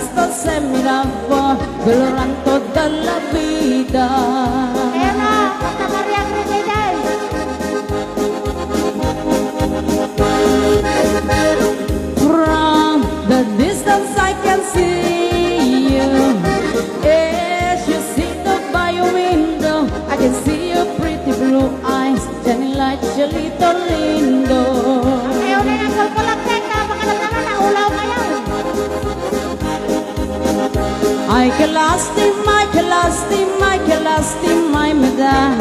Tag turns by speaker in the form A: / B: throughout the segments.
A: questo se mi lavò dolorando toda la vida.
B: Era Santa Maria Grande Day.
A: From the distance I can see you. As you sit up by your window, I can see your pretty blue eyes shining like Chelito Lindo.
B: Ayaw na ng kulkulagtek na pagkatapos na ulaw ngayon.
A: Ay que lástima, que lástima, que lástima me da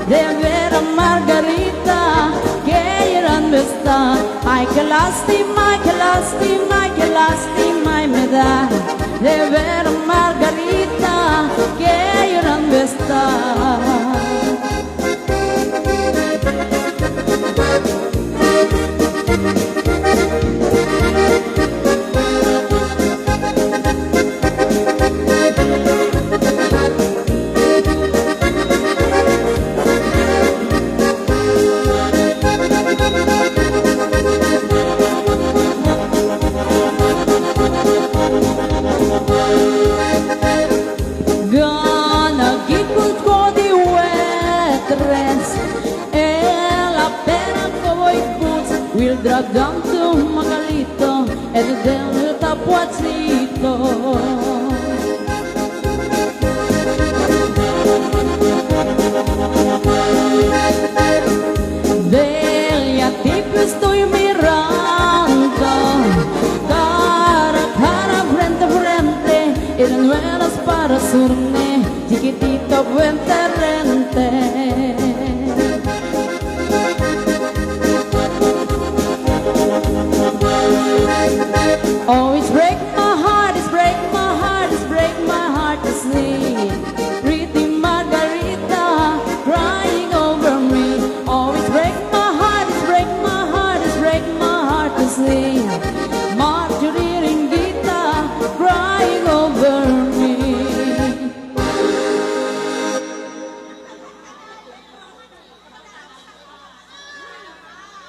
A: de ver a Margarita que ya no está. Ay que lástima, que lástima, que lástima me da de ver a Margarita que ya no está. Gonna give good body wet dress and la pera cowboy boots will drag down to Margarita and then the tapuacito.